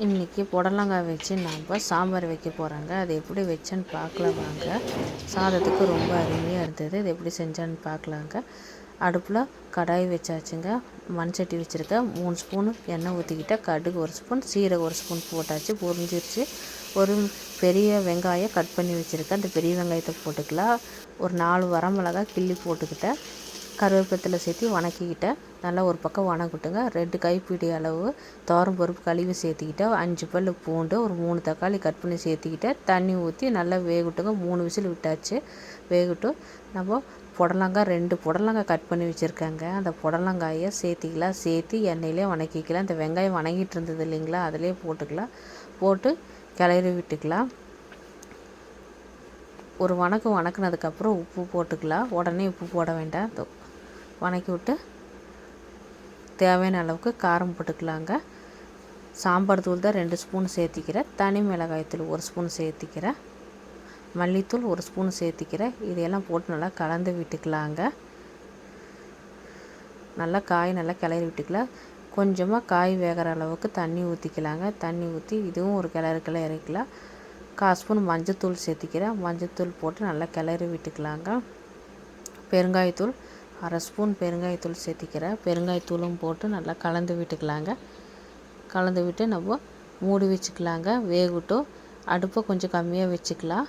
இன்றைக்கி புடலங்காய் வச்சு நம்ம சாம்பார் வைக்க போகிறாங்க. அது எப்படி வச்சேன்னு பார்க்கலாம் வாங்க. சாதத்துக்கு ரொம்ப அருமையாக இருந்தது. இது எப்படி செஞ்சேன்னு பார்க்கலாங்க. அடுப்பில் கடாய் வச்சாச்சுங்க. மண் சட்டி வச்சுருக்கேன். 3 ஸ்பூனு எண்ணெய் ஊற்றிக்கிட்டேன். கடுகு 1 ஸ்பூன், சீரகம் 1 ஸ்பூன் போட்டாச்சு. பொரிஞ்சிருச்சு. ஒரு பெரிய வெங்காயம் கட் பண்ணி வச்சுருக்கேன். அந்த பெரிய வெங்காயத்தை போட்டுக்கலாம். ஒரு 4 வரமிளகாய் கிள்ளி போட்டுக்கிட்டேன். கருவேப்பத்தில் சேர்த்து வணக்கிக்கிட்டேன். நல்லா ஒரு பக்கம் வணக்கட்டுங்க. 2 கைப்பிடி அளவு துவரம்பருப்பு கழுவி சேர்த்துக்கிட்டேன். 5 பல் பூண்டு, ஒரு 3 தக்காளி கட் பண்ணி சேர்த்துக்கிட்டேன். தண்ணி ஊற்றி நல்லா வேகட்டுங்க. 3 விசில் விட்டாச்சு. வேகட்டும். நம்ம புடலங்காய் 2 புடலங்காய் கட் பண்ணி வச்சுருக்கேங்க. அந்த புடலங்காயை சேர்த்திக்கலாம். சேர்த்து எண்ணெயிலே வணக்கிக்கலாம். இந்த வெங்காயம் வணங்கிட்டு இருந்தது இல்லைங்களா, அதிலே போட்டுக்கலாம். போட்டு கிளறி விட்டுக்கலாம். ஒரு வணக்குனதுக்கப்புறம் உப்பு போட்டுக்கலாம். உடனே உப்பு போட வேண்டாம். வணக்கி விட்டு தேவையான அளவுக்கு காரம் போட்டுக்கலாங்க. சாம்பார் தூள் தான் 2 ஸ்பூன் சேர்த்திக்கிறேன். தனி மிளகாய் தூள் 1 ஸ்பூன் சேர்த்திக்கிறேன். மல்லித்தூள் 1 ஸ்பூன் சேர்த்திக்கிறேன். இதையெல்லாம் போட்டு நல்லா கலந்து விட்டுக்கலாங்க. நல்லா கிளறி விட்டுக்கலாம். கொஞ்சமாக காய் வேகிற அளவுக்கு தண்ணி ஊற்றிக்கலாங்க. தண்ணி ஊற்றி இதுவும் ஒரு கிளறிக்கலாம். 1/4 ஸ்பூன் மஞ்சத்தூள் சேர்த்திக்கிறேன். மஞ்சத்தூள் போட்டு நல்லா கிளறி விட்டுக்கலாங்க. பெருங்காயத்தூள் 1/2 ஸ்பூன் பெருங்காயத்தூள் சேர்த்திக்கிறேன். பெருங்காயத்தூளும் போட்டு நல்லா கலந்து விட்டுக்கலாங்க. கலந்து விட்டு நம்ம மூடி வச்சுக்கலாங்க. வேகட்டும். அடுப்பை கொஞ்சம் கம்மியாக வச்சுக்கலாம்.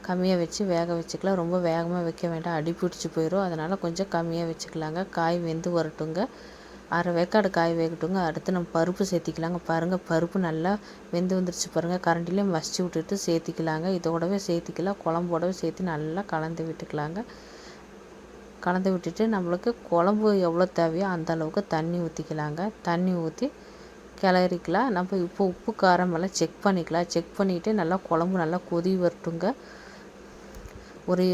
கம்மியாக வச்சு வேக வச்சுக்கலாம். ரொம்ப வேகமாக வைக்க வேண்டாம், அடி பிடிச்சி போயிடும். அதனால் கொஞ்சம் கம்மியாக வச்சுக்கலாங்க. காய் வெந்து வரட்டுங்க. 1/2 வேக்காடு காய் வேகட்டுங்க. அடுத்து நம்ம பருப்பு சேர்த்திக்கலாங்க. பாருங்கள், பருப்பு நல்லா வெந்து வந்துருச்சு பாருங்கள். கரண்டிலே மசிச்சு விட்டுட்டு சேர்த்திக்கலாங்க. இதோடவே சேர்த்திக்கலாம். குழம்போடவே சேர்த்து நல்லா கலந்து விட்டுக்கலாங்க. கலந்து விட்டுட்டு நம்மளுக்கு குழம்பு எவ்வளோ தேவையோ அந்த அளவுக்கு தண்ணி ஊற்றிக்கலாங்க. தண்ணி ஊற்றி கிளறிக்கலாம். நம்ம இப்போ உப்பு காரம் எல்லாம் செக் பண்ணிக்கலாம். செக் பண்ணிவிட்டு நல்லா குழம்பு நல்லா கொதி வரட்டுங்க. ஒரு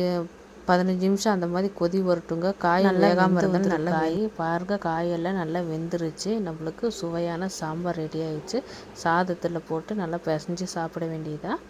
15 நிமிஷம் அந்த மாதிரி கொதி வரட்டுங்க. காய் நல்லா வேகாமல் இருந்தாலும் நல்லா பாருங்கள், காயெல்லாம் நல்லா வெந்துருச்சு. நம்மளுக்கு சுவையான சாம்பார் ரெடி ஆயிடுச்சு. சாதத்தில் போட்டு நல்லா பிசைஞ்சு சாப்பிட வேண்டியதான்.